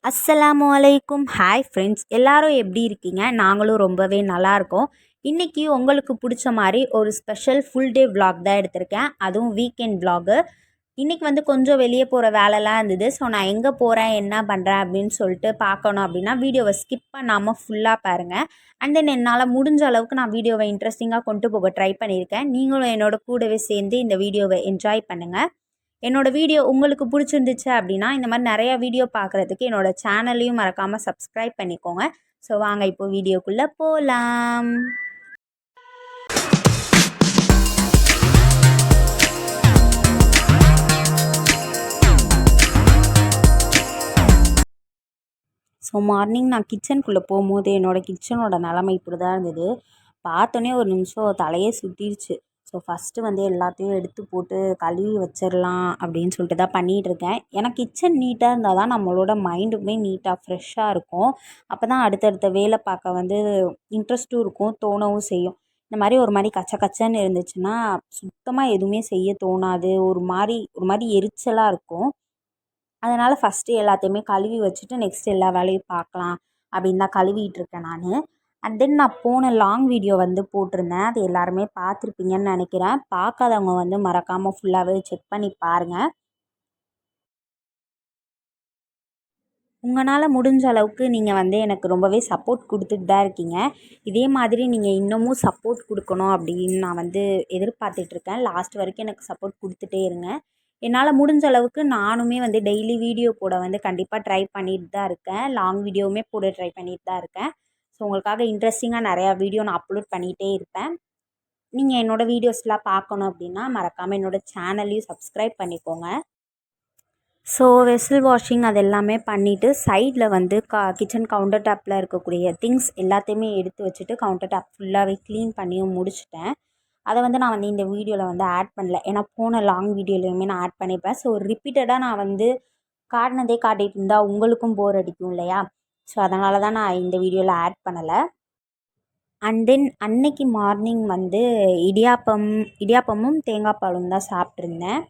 அஸ்ஸலாமு அலைக்கும். Hi friends, எல்லாரும் எப்படி இருக்கீங்க? நாங்களும் ரொம்பவே நல்லா இருக்கோம். இன்றைக்கி உங்களுக்கு பிடிச்ச மாதிரி ஒரு ஸ்பெஷல் ஃபுல் டே விலாக் தான் எடுத்திருக்கேன், அதுவும் வீக்கெண்ட் விலாகு. இன்றைக்கி வந்து கொஞ்சம் வெளியே போகிற வேலைலாம் இருந்தது. ஸோ நான் எங்கே போகிறேன், என்ன பண்ணுறேன் அப்படின்னு சொல்லிட்டு பார்க்கணும் அப்படின்னா வீடியோவை ஸ்கிப் பண்ணாமல் ஃபுல்லாக பாருங்கள். அண்ட் தென் என்னால் முடிஞ்ச அளவுக்கு நான் வீடியோவை இன்ட்ரெஸ்டிங்காக கொண்டு போக ட்ரை பண்ணியிருக்கேன். நீங்களும் என்னோட கூடவே சேர்ந்து இந்த வீடியோவை என்ஜாய் பண்ணுங்கள். என்னோடய வீடியோ உங்களுக்கு பிடிச்சிருந்துச்சு அப்படின்னா இந்த மாதிரி நிறையா வீடியோ பார்க்குறதுக்கு என்னோடய சேனல்லையும் மறக்காமல் சப்ஸ்கிரைப் பண்ணிக்கோங்க. ஸோ வாங்க இப்போ வீடியோக்குள்ளே போகலாம். ஸோ மார்னிங் நான் கிச்சனுக்குள்ளே போகும்போது என்னோடய கிச்சனோட நிலமை இப்படி தான் இருந்தது. பார்த்தோன்னே ஒரு நிமிஷம் தலையே சுற்றிடுச்சு. ஸோ ஃபஸ்ட்டு வந்து எல்லாத்தையும் எடுத்து போட்டு கழுவி வச்சிடலாம் அப்படின்னு சொல்லிட்டு தான் பண்ணிகிட்ருக்கேன். ஏன்னா கிச்சன் நீட்டாக இருந்தால் தான் நம்மளோட மைண்டுமே நீட்டாக ஃப்ரெஷ்ஷாக இருக்கும். அப்போ தான் அடுத்தடுத்த வேலை பார்க்க வந்து இன்ட்ரெஸ்ட்டும் இருக்கும், தோணவும் செய்யும். இந்த மாதிரி ஒரு மாதிரி கச்ச கச்சன்னு இருந்துச்சுன்னா சுத்தமாக எதுவுமே செய்ய தோணாது. ஒரு மாதிரி எரிச்சலாக இருக்கும். அதனால் ஃபஸ்ட்டு எல்லாத்தையுமே கழுவி வச்சுட்டு நெக்ஸ்ட் எல்லா வேலையும் பார்க்கலாம் அப்படின்னு தான் கழுவிட்டு இருக்கேன் நான். அண்ட் தென் நான் போன லாங் வீடியோ வந்து போட்டிருந்தேன், அது எல்லாருமே பார்த்துருப்பீங்கன்னு நினைக்கிறேன். பார்க்காதவங்க வந்து மறக்காமல் ஃபுல்லாகவே செக் பண்ணி பாருங்கள். உங்களால் முடிஞ்ச அளவுக்கு நீங்கள் வந்து எனக்கு ரொம்பவே சப்போர்ட் கொடுத்துட்டு தான் இருக்கீங்க. இதே மாதிரி நீங்கள் இன்னமும் சப்போர்ட் கொடுக்கணும் அப்படின்னு நான் வந்து எதிர்பார்த்துட்ருக்கேன். லாஸ்ட் வரைக்கும் எனக்கு சப்போர்ட் கொடுத்துட்டே இருங்க. என்னால் முடிஞ்ச அளவுக்கு நானுமே வந்து டெய்லி வீடியோ போட வந்து கண்டிப்பாக ட்ரை பண்ணிட்டு தான் இருக்கேன். லாங் வீடியோவுமே போட ட்ரை பண்ணிட்டு தான் இருக்கேன். ஸோ உங்களுக்காக இன்ட்ரெஸ்டிங்காக நிறையா வீடியோ நான் அப்லோட் பண்ணிகிட்டே இருப்பேன். நீங்கள் என்னோடய வீடியோஸ்லாம் பார்க்கணும் அப்படின்னா மறக்காமல் என்னோடய சேனல்லையும் சப்ஸ்கிரைப் பண்ணிக்கோங்க. ஸோ வெசல் வாஷிங் அது எல்லாமே பண்ணிவிட்டு சைடில் வந்து கிச்சன் கவுண்டர் டாப்பில் இருக்கக்கூடிய திங்ஸ் எல்லாத்தையுமே எடுத்து வச்சுட்டு கவுண்டர் டாப் ஃபுல்லாகவே க்ளீன் பண்ணியும் முடிச்சிட்டேன். அதை வந்து நான் வந்து இந்த வீடியோவில் வந்து ஆட் பண்ணல. ஏன்னா போன லாங் வீடியோலையுமே நான் ஆட் பண்ணிப்பேன். ஸோ ரிப்பீட்டடாக நான் வந்து காட்டினதே காட்டிகிட்டு இருந்தால் உங்களுக்கும் போர் அடிக்கும் இல்லையா? ஸோ அதனால தான் நான் இந்த வீடியோவில் ஆட் பண்ணலை. அண்ட் தென் அன்னைக்கு மார்னிங் வந்து இடியாப்பமும் தேங்காய் பாலும் தான் சாப்பிட்ருந்தேன்.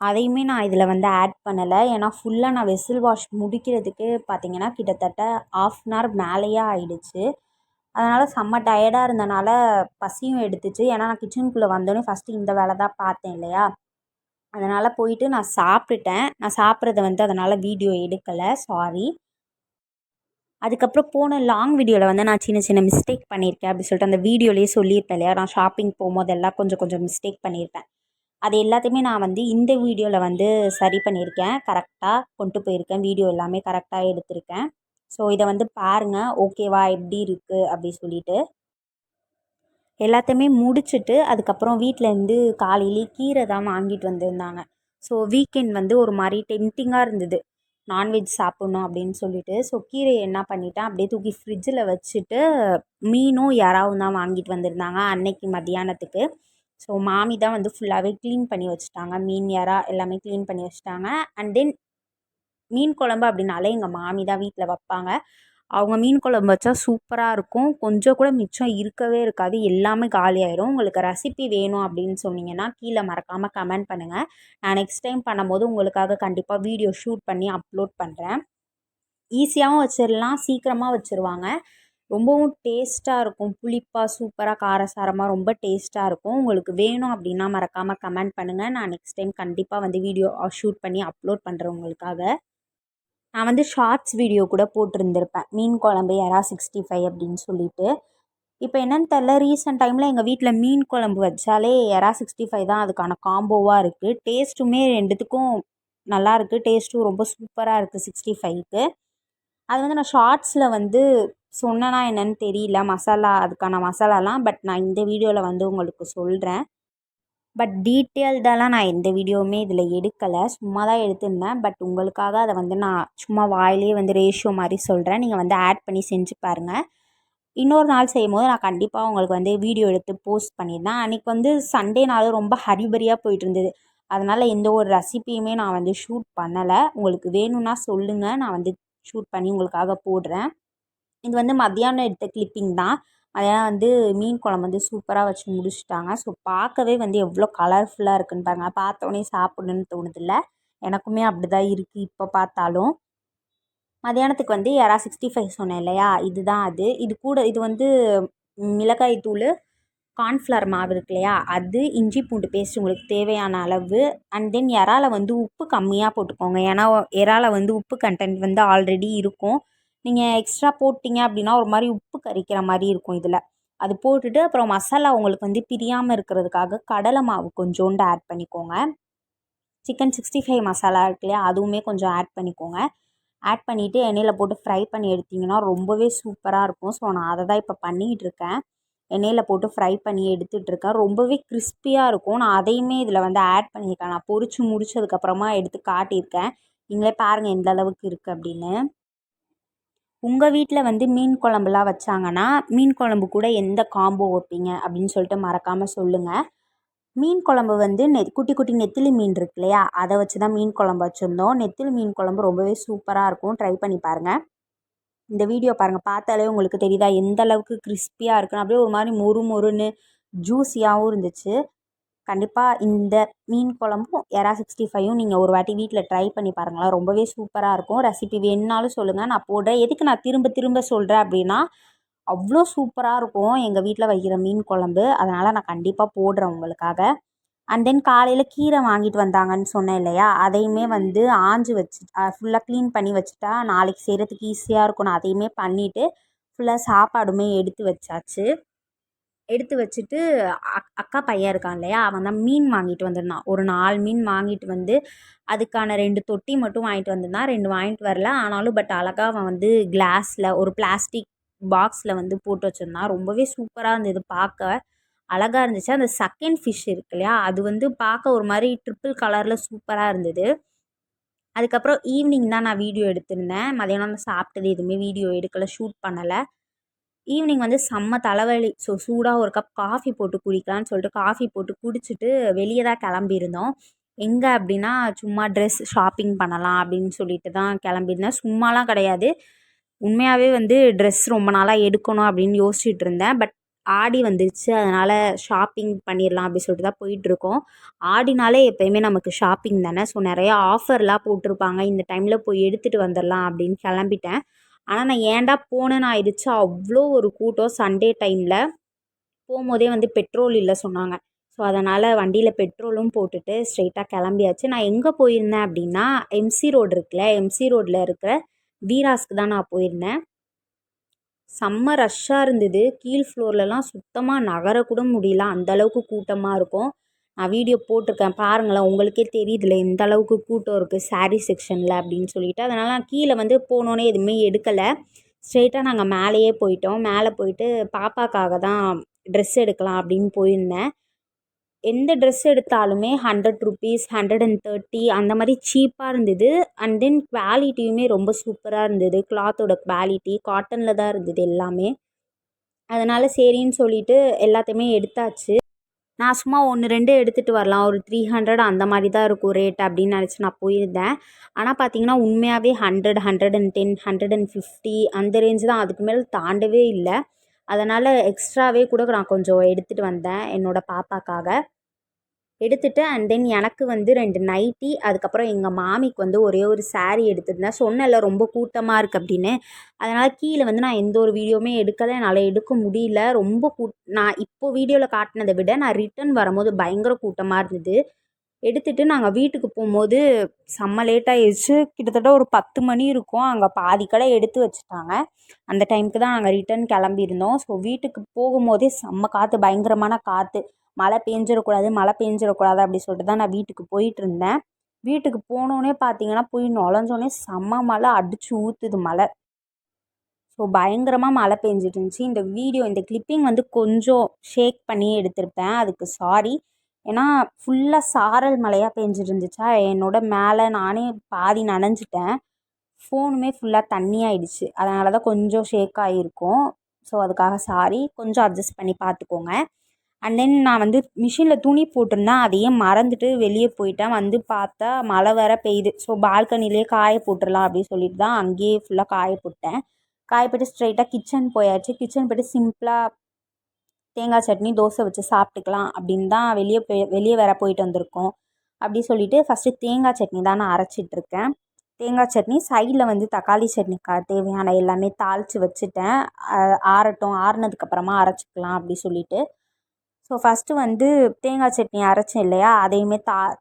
அதையுமே நான் இதில் வந்து ஆட் பண்ணலை. ஏன்னா ஃபுல்லாக நான் வெசில் வாஷ் முடிக்கிறதுக்கு பார்த்திங்கன்னா கிட்டத்தட்ட 1/2 hour மேலேயே ஆகிடுச்சு. அதனால் செம்ம டயர்டாக இருந்தனால பசியும் எடுத்துச்சு. ஏன்னா நான் கிச்சனுக்குள்ளே வந்தோடனே ஃபஸ்ட்டு இந்த வேலை தான் பார்த்தேன் இல்லையா? அதனால் போயிட்டு நான் சாப்பிட்டுட்டேன். நான் சாப்பிட்றத வந்து அதனால் வீடியோ எடுக்கலை, சாரி. அதுக்கப்புறம் போன லாங் வீடியோவில் வந்து நான் சின்ன சின்ன மிஸ்டேக் பண்ணியிருக்கேன் அப்படி சொல்லிட்டு அந்த வீடியோலேயே சொல்லியிருப்பேன் இல்லையா? நான் ஷாப்பிங் போகும்போதெல்லாம் கொஞ்சம் கொஞ்சம் மிஸ்டேக் பண்ணியிருப்பேன். அது எல்லாத்தையுமே நான் வந்து இந்த வீடியோவில் வந்து சரி பண்ணியிருக்கேன். கரெக்டாக கொண்டு போயிருக்கேன். வீடியோ எல்லாமே கரெக்டாக எடுத்திருக்கேன். ஸோ இதை வந்து பாருங்கள், ஓகேவா எப்படி இருக்குது அப்படி சொல்லிட்டு. எல்லாத்தையுமே முடிச்சுட்டு அதுக்கப்புறம் வீட்டிலேருந்து காலையிலே கீரை தான் வாங்கிட்டு வந்திருந்தாங்க. ஸோ வீக்கெண்ட் வந்து ஒரு மாதிரி டெம்டிங்காக இருந்தது, நான்வெஜ் சாப்பிட்ணும் அப்படின்னு சொல்லிட்டு. ஸோ கீரையை என்ன பண்ணிட்டேன், அப்படியே தூக்கி ஃப்ரிட்ஜில் வச்சுட்டு மீனும் இறாவும் தான் வாங்கிட்டு வந்திருந்தாங்க அன்னைக்கு மத்தியானத்துக்கு. ஸோ மாமி தான் வந்து ஃபுல்லாகவே க்ளீன் பண்ணி வச்சுட்டாங்க. மீன் இறா எல்லாமே க்ளீன் பண்ணி வச்சுட்டாங்க. அண்ட் தென் மீன் குழம்பு அப்படின்னாலே எங்கள் மாமி தான் வீட்டில் வைப்பாங்க. அவங்க மீன் குழம்பு வச்சா சூப்பராக இருக்கும். கொஞ்சம் கூட மிச்சம் இருக்கவே இருக்காது, எல்லாமே காலியாயிரும். உங்களுக்கு ரெசிபி வேணும் அப்படின்னு சொன்னீங்கன்னா கீழே மறக்காமல் கமெண்ட் பண்ணுங்கள். நான் நெக்ஸ்ட் டைம் பண்ணும்போது உங்களுக்காக கண்டிப்பாக வீடியோ ஷூட் பண்ணி அப்லோட் பண்ணுறேன். ஈஸியாகவும் வச்சிடலாம், சீக்கிரமாக வச்சுருவாங்க. ரொம்பவும் டேஸ்ட்டாக இருக்கும். புளிப்பாக சூப்பராக காரசாரமாக ரொம்ப டேஸ்ட்டாக இருக்கும். உங்களுக்கு வேணும் அப்படின்னா மறக்காமல் கமெண்ட் பண்ணுங்கள். நான் நெக்ஸ்ட் டைம் கண்டிப்பாக வந்து வீடியோ ஷூட் பண்ணி அப்லோட் பண்ணுறேன் உங்களுக்காக. நான் வந்து ஷார்ட்ஸ் வீடியோ கூட போட்டிருந்திருப்பேன், மீன் குழம்பு எறா 65 அப்படின்னு சொல்லிட்டு. இப்போ என்னென்னு தெரில, ரீசெண்ட் டைமில் எங்கள் வீட்டில் மீன் குழம்பு வச்சாலே எறா 65 தான் அதுக்கான காம்போவாக இருக்குது. டேஸ்ட்டுமே ரெண்டுத்துக்கும் நல்லாயிருக்கு. டேஸ்ட்டும் ரொம்ப சூப்பராக இருக்குது 65க்கு. அது வந்து நான் ஷார்ட்ஸில் வந்து சொன்னேன்னா என்னென்னு தெரியல, அதுக்கான மசாலாலாம். பட் நான் இந்த வீடியோவில் வந்து உங்களுக்கு சொல்கிறேன். பட் டீட்டெயில்டெல்லாம் நான் எந்த வீடியோவுமே இதில் எடுக்கலை, சும்மா தான் எடுத்திருந்தேன். பட் உங்களுக்காக அதை வந்து நான் சும்மா வாயிலே வந்து ரேஷியோ மாதிரி சொல்கிறேன். நீங்கள் வந்து ஆட் பண்ணி செஞ்சு பாருங்கள். இன்னொரு நாள் செய்யும்போது நான் கண்டிப்பாக உங்களுக்கு வந்து வீடியோ எடுத்து போஸ்ட் பண்ணியிருந்தேன். அன்றைக்கி வந்து சண்டேனாலும் ரொம்ப ஹரிபரியாக போயிட்டு இருந்தது. அதனால் எந்த ஒரு ரெசிப்பியுமே நான் வந்து ஷூட் பண்ணலை. உங்களுக்கு வேணும்னா சொல்லுங்கள், நான் வந்து ஷூட் பண்ணி உங்களுக்காக போடுறேன். இது வந்து மத்தியானம் எடுத்த கிளிப்பிங் தான். மதியானம் வந்து மீன் குழம்பு வந்து சூப்பராக வச்சு முடிச்சுட்டாங்க. ஸோ பார்க்கவே வந்து எவ்வளோ கலர்ஃபுல்லாக இருக்குன்னு பாருங்கள். பார்த்தோன்னே சாப்பிடணுன்னு தோணுதில்ல. எனக்குமே அப்படி தான் இருக்குது இப்போ பார்த்தாலும். மதியானத்துக்கு வந்து எறா 65 சொன்னேன் இல்லையா, இதுதான் அது. இது கூட இது வந்து மிளகாய் தூள், கார்ன்ஃப்ளவர் மாவு இருக்கு இல்லையா, அது இஞ்சி பூண்டு பேஸ்ட் உங்களுக்கு தேவையான அளவு. அண்ட் தென் எறால வந்து உப்பு கம்மியாக போட்டுக்கோங்க. ஏன்னா எறால வந்து உப்பு கண்டென்ட் வந்து ஆல்ரெடி இருக்கும். நீங்கள் எக்ஸ்ட்ரா போட்டிங்க அப்படின்னா ஒரு மாதிரி உப்பு கரிக்கிற மாதிரி இருக்கும் இதில். அது போட்டுட்டு அப்புறம் மசாலா உங்களுக்கு வந்து பிரியாமல் இருக்கிறதுக்காக கடலை மாவு கொஞ்சோண்டு ஆட் பண்ணிக்கோங்க. சிக்கன் 65 மசாலா இருக்கு இல்லையா, அதுவுமே கொஞ்சம் ஆட் பண்ணிக்கோங்க. ஆட் பண்ணிவிட்டு எண்ணெயில் போட்டு ஃப்ரை பண்ணி எடுத்திங்கன்னா ரொம்பவே சூப்பராக இருக்கும். ஸோ நான் அதை தான் இப்போ பண்ணிகிட்ருக்கேன். எண்ணெயில் போட்டு ஃப்ரை பண்ணி எடுத்துகிட்ருக்கேன். ரொம்பவே கிறிஸ்பியாக இருக்கும். நான் அதையுமே இதில் வந்து ஆட் பண்ணியிருக்கேன். நான் பொரிச்சு முடிச்சதுக்கப்புறமா எடுத்து காட்டியிருக்கேன். நீங்களே பாருங்கள் எந்த அளவுக்கு இருக்குது அப்படின்னு. உங்கள் வீட்டில் வந்து மீன் குழம்புலாம் வச்சாங்கன்னா மீன் குழம்பு கூட எந்த காம்போ வைப்பீங்க அப்படின்னு சொல்லிட்டு மறக்காமல் சொல்லுங்கள். மீன் குழம்பு வந்து குட்டி குட்டி நெத்திலி மீன் இருக்கு இல்லையா, அதை வச்சு தான் மீன் குழம்பு வச்சுருந்தோம். நெத்திலி மீன் குழம்பு ரொம்பவே சூப்பராக இருக்கும். ட்ரை பண்ணி பாருங்கள். இந்த வீடியோ பாருங்கள், பார்த்தாலே உங்களுக்கு தெரியுதா எந்த அளவுக்கு கிறிஸ்பியாக இருக்குன்னு. அப்படியே ஒரு மாதிரி மொறு மொறுன்னு ஜூஸியாகவும் இருந்துச்சு. கண்டிப்பாக இந்த மீன் குழம்பும் எறா 65யும் நீங்கள் ஒரு வாட்டி வீட்டில் ட்ரை பண்ணி பாருங்களேன். ரொம்பவே சூப்பராக இருக்கும். ரெசிபி வேணுனாலும் சொல்லுங்கள், நான் போடுறேன். எதுக்கு நான் திரும்ப திரும்ப சொல்கிறேன் அப்படின்னா, அவ்வளோ சூப்பராக இருக்கும் எங்கள் வீட்டில் வைக்கிற மீன் குழம்பு. அதனால் நான் கண்டிப்பாக போடுறேன் உங்களுக்காக. அண்ட் தென் காலையில் கீரை வாங்கிட்டு வந்தாங்கன்னு சொன்னேன் இல்லையா, அதையுமே வந்து ஆஞ்சு வச்சு ஃபுல்லாக க்ளீன் பண்ணி வச்சுட்டா நாளைக்கு செய்கிறதுக்கு ஈஸியாக இருக்கும். நான் அதையுமே பண்ணிவிட்டு ஃபுல்லாக சாப்பாடுமே எடுத்து வச்சாச்சு. எடுத்து வச்சுட்டு அக்கா பையன் இருக்கான் இல்லையா, அவன் தான் மீன் வாங்கிட்டு வந்திருந்தான். ஒரு 4 மீன் வாங்கிட்டு வந்து அதுக்கான 2 தொட்டி மட்டும் வாங்கிட்டு வந்திருந்தான். 2 வாங்கிட்டு வரல. ஆனாலும் பட் அழகாக அவன் வந்து கிளாஸில் ஒரு பிளாஸ்டிக் பாக்ஸில் வந்து போட்டு வச்சுருந்தான். ரொம்பவே சூப்பராக இருந்தது பார்க்க. அழகாக இருந்துச்சு. அந்த செகண்ட் ஃபிஷ் இருக்கு இல்லையா, அது வந்து பார்க்க ஒரு மாதிரி ட்ரிப்பிள் கலரில் சூப்பராக இருந்தது. அதுக்கப்புறம் ஈவினிங் தான் நான் வீடியோ எடுத்திருந்தேன். மதியானம் சாப்பிட்டது எதுவுமே வீடியோ எடுக்கலை, ஷூட் பண்ணலை. ஈவினிங் வந்து செம்ம தலைவலி. ஸோ சூடாக ஒரு கப் காஃபி போட்டு குடிக்கலான்னு சொல்லிட்டு காஃபி போட்டு குடிச்சிட்டு வெளியே தான் கிளம்பியிருந்தோம். எங்கே அப்படின்னா சும்மா ட்ரெஸ் ஷாப்பிங் பண்ணலாம் அப்படின்னு சொல்லிட்டு தான் கிளம்பியிருந்தேன். சும்மாலாம் கிடையாது, உண்மையாகவே வந்து ட்ரெஸ் ரொம்ப நாளாக எடுக்கணும் அப்படின்னு யோசிச்சுட்டு இருந்தேன். பட் ஆடி வந்துருச்சு, அதனால் ஷாப்பிங் பண்ணிடலாம் அப்படி சொல்லிட்டு தான் போயிட்டுருக்கோம். ஆடினாலே எப்போயுமே நமக்கு ஷாப்பிங் தானே. ஸோ நிறையா ஆஃபர்லாம் போட்டிருப்பாங்க, இந்த டைமில் போய் எடுத்துகிட்டு வந்துடலாம் அப்படின்னு கிளம்பிட்டேன். ஆனால் நான் ஏன்டா போனேன்னு ஆயிடுச்சு. அவ்வளோ ஒரு கூட்டம் சண்டே டைமில். போகும்போதே வந்து பெட்ரோல் இல்லை சொன்னாங்க. ஸோ அதனால் வண்டியில் பெட்ரோலும் போட்டுட்டு ஸ்ட்ரெயிட்டாக கிளம்பியாச்சு. நான் எங்கே போயிருந்தேன் அப்படின்னா, எம்சி ரோடு இருக்குல்ல, எம்சி ரோட்டில் இருக்கிற வீராஸ்க்கு தான் நான் போயிருந்தேன். செம்ம ரஷ்ஷாக இருந்தது. கீழ் ஃப்ளோர்லலாம் சுத்தமாக நகரக்கூட முடியல, அந்தளவுக்கு கூட்டமாக இருக்கும். நான் வீடியோ போட்டிருக்கேன் பாருங்களேன், உங்களுக்கே தெரியுதுல எந்த அளவுக்கு கூட்டம் இருக்குது சாரீ செக்ஷனில் அப்படின்னு சொல்லிட்டு. அதனால் நான் கீழே வந்து போனோன்னே எதுவுமே எடுக்கலை. ஸ்ட்ரெயிட்டாக நாங்கள் மேலேயே போயிட்டோம். மேலே போயிட்டு பாப்பாக்காக தான் ட்ரெஸ் எடுக்கலாம் அப்படின்னு போயிருந்தேன். எந்த ட்ரெஸ் எடுத்தாலுமே 100 ருபீஸ், 130 அந்த மாதிரி சீப்பாக இருந்தது. அண்ட் தென் குவாலிட்டியுமே ரொம்ப சூப்பராக இருந்தது. கிளாத்தோட குவாலிட்டி காட்டனில் தான் இருந்தது எல்லாமே. அதனால் சரின்னு சொல்லிட்டு எல்லாத்தையுமே எடுத்தாச்சு. நான் சும்மா 1, 2 எடுத்துகிட்டு வரலாம், ஒரு 300 அந்த மாதிரி தான் இருக்கும் ரேட் அப்படின்னு நினச்சி நான் போயிருந்தேன். ஆனால் பார்த்தீங்கன்னா உண்மையாகவே 100, 110, 150 அந்த ரேஞ்ச் தான். அதுக்கு மேலே தாண்டவே இல்லை. அதனால் எக்ஸ்ட்ராவே கூட நான் கொஞ்சம் எடுத்துகிட்டு வந்தேன் என்னோடய பாப்பாக்காக. எடுத்துகிட்டு அண்ட் தென் எனக்கு வந்து 2 நைட்டி, அதுக்கப்புறம் எங்கள் மாமிக்கு வந்து ஒரே ஒரு சாரீ எடுத்திருந்தேன். சொன்னேன்ல ரொம்ப கூட்டமாக இருக்குது அப்படின்னு. அதனால் கீழே வந்து நான் எந்த ஒரு வீடியோவுமே எடுக்கலை, என்னால் எடுக்க முடியல. ரொம்ப நான் இப்போது வீடியோவில் காட்டினதை விட நான் ரிட்டன் வரும்போது பயங்கர கூட்டமாக இருந்தது. எடுத்துகிட்டு நாங்கள் வீட்டுக்கு போகும்போது செம்ம லேட் ஆகிடுச்சு. கிட்டத்தட்ட ஒரு 10 மணி இருக்கும். அங்கே பாதி கடை எடுத்து வச்சுட்டாங்க. அந்த டைமுக்கு தான் நாங்கள் ரிட்டன் கிளம்பியிருந்தோம். ஸோ வீட்டுக்கு போகும்போதே செம்ம காற்று, பயங்கரமான காற்று. மழை பெஞ்சிடக்கூடாது அப்படி சொல்லிட்டு தான் நான் வீட்டுக்கு போயிட்டுருந்தேன். வீட்டுக்கு போனோடனே பார்த்தீங்கன்னா போய் நுழைஞ்சோடனே செம்ம மழை அடித்து ஊற்றுது மழை. ஸோ பயங்கரமாக மழை பெஞ்சிட்டு இருந்துச்சு. இந்த கிளிப்பிங் வந்து கொஞ்சம் ஷேக் பண்ணி எடுத்திருப்பேன், அதுக்கு சாரி. ஏன்னா ஃபுல்லாக சாரல் மழையாக பெஞ்சிட்டு இருந்துச்சா, என்னோட மேலே நானே பாதி நனைஞ்சிட்டேன். ஃபோனுமே ஃபுல்லாக தண்ணி ஆகிடுச்சு. அதனால தான் கொஞ்சம் ஷேக் ஆகியிருக்கும். ஸோ அதுக்காக சாரி, கொஞ்சம் அட்ஜஸ்ட் பண்ணி பார்த்துக்கோங்க. அண்ட் தென் நான் வந்து மிஷினில் துணி போட்டிருந்தேன், அதையே மறந்துட்டு வெளியே போயிட்டேன். வந்து பார்த்தா மழை வேற பெய்யுது. ஸோ பால்கனிலே காய போட்டுடலாம் அப்படின்னு சொல்லிட்டு தான் அங்கேயே ஃபுல்லாக காய போட்டேன். காய போட்டு ஸ்ட்ரெயிட்டாக கிச்சன் போயாச்சு. கிச்சன் போய்ட்டு சிம்பிளாக தேங்காய் சட்னி, தோசை வச்சு சாப்பிட்டுக்கலாம் அப்படின்னு தான் வெளியே வேற போயிட்டு வந்திருக்கோம். அப்படி சொல்லிவிட்டு ஃபஸ்ட்டு தேங்காய் சட்னி தான் நான் அரைச்சிட்ருக்கேன். தேங்காய் சட்னி சைடில் வந்து தக்காளி சட்னிக்கு தேவையான எல்லாமே தாளித்து வச்சுட்டேன். ஆறட்டும், ஆறுனதுக்கப்புறமா அரைச்சிக்கலாம் அப்படி சொல்லிவிட்டு. ஸோ ஃபஸ்ட்டு வந்து தேங்காய் சட்னி அரைச்சேன் இல்லையா, அதையுமே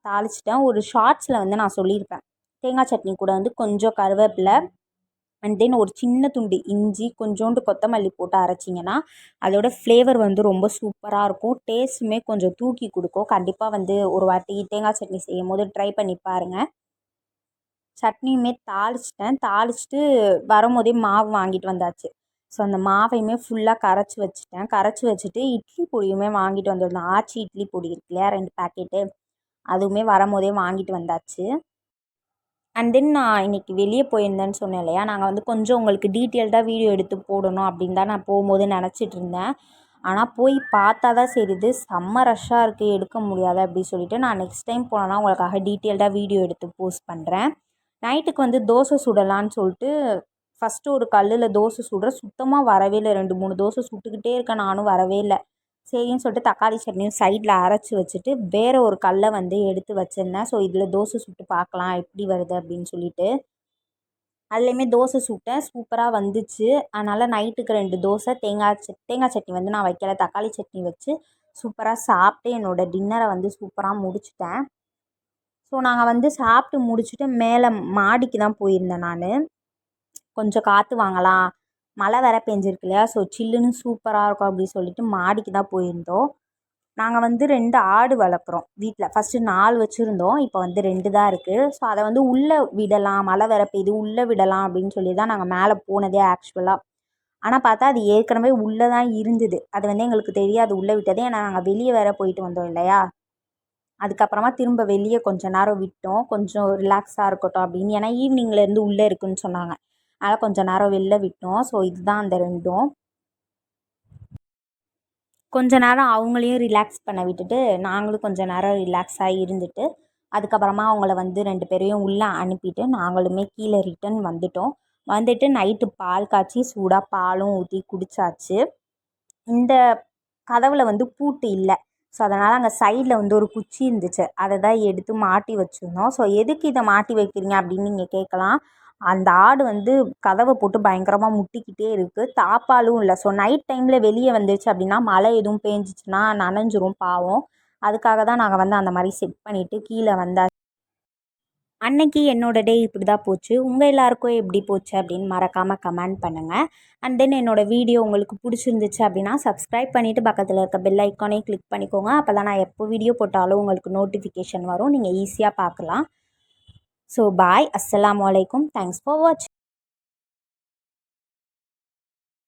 தாளிச்சிட்டேன். ஒரு ஷார்ட்ஸில் வந்து நான் சொல்லியிருப்பேன், தேங்காய் சட்னி கூட வந்து கொஞ்சம் கருவேப்பிலை அண்ட் தென் ஒரு சின்ன துண்டு இஞ்சி, கொஞ்சோண்டு கொத்தமல்லி போட்டு அரைச்சிங்கன்னா அதோட ஃப்ளேவர் வந்து ரொம்ப சூப்பராக இருக்கும். டேஸ்ட்டுமே கொஞ்சம் தூக்கி கொடுக்கும். கண்டிப்பாக வந்து ஒரு வாட்டி தேங்காய் சட்னி செய்யும் போது ட்ரை பண்ணி பாருங்கள். சட்னியுமே தாளிச்சிட்டேன். தாளிச்சிட்டு வரும்போதே மாவு வாங்கிட்டு வந்தாச்சு. ஸோ அந்த மாவையுமே ஃபுல்லாக கரைச்சி வச்சுட்டேன். கரைச்சி வச்சுட்டு இட்லி பொடியுமே வாங்கிட்டு வந்திருந்தேன். ஆச்சி இட்லி பொடி இருக்கு இல்லையா, 2 பேக்கெட்டு, அதுவுமே வரும்போதே வாங்கிட்டு வந்தாச்சு. அண்ட் தென் நான் இன்றைக்கி வெளியே போயிருந்தேன்னு சொன்னேன் இல்லையா, நாங்கள் வந்து கொஞ்சம் உங்களுக்கு டீட்டெயில்டாக வீடியோ எடுத்து போடணும் அப்படின்னு தான் நான் போகும்போது நினச்சிட்டு இருந்தேன். ஆனால் போய் பார்த்தா தான் தெரியுது செம்ம ரஷ்ஷாக இருக்குது, எடுக்க முடியாது அப்படி சொல்லிவிட்டு நான் நெக்ஸ்ட் டைம் போனேன்னா உங்களுக்காக டீட்டெயில்டாக வீடியோ எடுத்து போஸ்ட் பண்ணுறேன். நைட்டுக்கு வந்து தோசை சுடலான்னு சொல்லிட்டு ஃபஸ்ட்டு ஒரு கல்லில் தோசை சுடுறேன். சுத்தமாக வரவே இல்லை. 2 3 தோசை சுட்டுக்கிட்டே இருக்கேன், நானும் வரவே இல்லை. சரின்னு சொல்லிட்டு தக்காளி சட்னியும் சைடில் அரைச்சி வச்சுட்டு வேறு ஒரு கல்லை வந்து எடுத்து வச்சுருந்தேன். ஸோ இதில் தோசை சுட்டு பார்க்கலாம் எப்படி வருது அப்படின்னு சொல்லிட்டு. அதுலேயுமே தோசை சுட்டேன், சூப்பராக வந்துச்சு. அதனால் நைட்டுக்கு 2 தோசை, தேங்காய் சட்னி வந்து நான் வைக்கல, தக்காளி சட்னி வச்சு சூப்பராக சாப்பிட்டு என்னோடய டின்னரை வந்து சூப்பராக முடிச்சிட்டேன். ஸோ நாங்கள் வந்து சாப்பிட்டு முடிச்சுட்டு மேலே மாடிக்கு தான் போயிருந்தேன் நான். கொஞ்சம் காற்று வாங்கலாம், மழை வேறு பெஞ்சிருக்கு இல்லையா, ஸோ சில்லுன்னு சூப்பராக இருக்கும் அப்படின்னு சொல்லிட்டு மாடிக்கு தான் போயிருந்தோம். நாங்கள் வந்து 2 ஆடு வளர்க்குறோம் வீட்டில். ஃபஸ்ட்டு 4 வச்சுருந்தோம், இப்போ வந்து 2 தான் இருக்குது. ஸோ அதை வந்து உள்ளே விடலாம், மழை வேறு பெய்யுது, உள்ளே விடலாம் அப்படின்னு சொல்லி தான் நாங்கள் மேலே போனதே ஆக்சுவலாக. ஆனால் பார்த்தா அது ஏற்கனவே உள்ளே தான் இருந்தது. அது வந்து எங்களுக்கு தெரியாது உள்ளே விட்டதே. ஏன்னா நாங்கள் வெளியே வேறு போயிட்டு வந்தோம் இல்லையா, அதுக்கப்புறமா திரும்ப வெளியே கொஞ்சம் நேரம் விட்டோம், கொஞ்சம் ரிலாக்ஸாக இருக்கட்டும் அப்படின்னு. ஏன்னா ஈவினிங்லேருந்து உள்ளே இருக்குதுன்னு சொன்னாங்க, அதனால் கொஞ்சம் நேரம் வெளில விட்டோம். ஸோ இதுதான் அந்த 2ம். கொஞ்ச நேரம் அவங்களையும் ரிலாக்ஸ் பண்ண விட்டுட்டு நாங்களும் கொஞ்சம் நேரம் ரிலாக்ஸாக இருந்துட்டு அதுக்கப்புறமா அவங்கள வந்து 2 பேரையும் உள்ளே அனுப்பிட்டு நாங்களுமே கீழே ரிட்டன் வந்துட்டோம். வந்துட்டு நைட்டு பால் காய்ச்சி சூடாக பாலும் ஊற்றி குடித்தாச்சு. இந்த கதவில் வந்து பூட்டு இல்லை. ஸோ அதனால் அங்கே சைடில் வந்து ஒரு குச்சி இருந்துச்சு, அதை தான் எடுத்து மாட்டி வச்சுருந்தோம். ஸோ எதுக்கு இதை மாட்டி வைக்கிறீங்க அப்படின்னு நீங்கள் கேட்கலாம். அந்த ஆடு வந்து கதவை போட்டு பயங்கரமாக முட்டிக்கிட்டே இருக்குது, தாப்பாலும் இல்லை. ஸோ நைட் டைமில் வெளியே வந்துச்சு அப்படின்னா மழை எதுவும் பேஞ்சிச்சின்னா நனைஞ்சிரும் பாவம். அதுக்காக தான் நாங்கள் வந்து அந்த மாதிரி செட் பண்ணிவிட்டு கீழே வந்தாச்சு. அன்னைக்கு என்னோடய டே இப்படி தான் போச்சு. உங்கள் எல்லாருக்கும் எப்படி போச்சு அப்படின்னு மறக்காமல் கமெண்ட் பண்ணுங்கள். அண்ட் தென் என்னோடய வீடியோ உங்களுக்கு பிடிச்சிருந்துச்சு அப்படின்னா சப்ஸ்கிரைப் பண்ணிவிட்டு பக்கத்தில் இருக்க பெல் ஐக்கானையும் கிளிக் பண்ணிக்கோங்க. அப்போ தான் நான் எப்போ வீடியோ போட்டாலும் உங்களுக்கு நோட்டிஃபிகேஷன் வரும், நீங்கள் ஈஸியாக பார்க்கலாம். ஸோ பாய், அஸ்ஸலாமு அலைக்கும், தேங்க்ஸ் ஃபார் வாட்சிங்.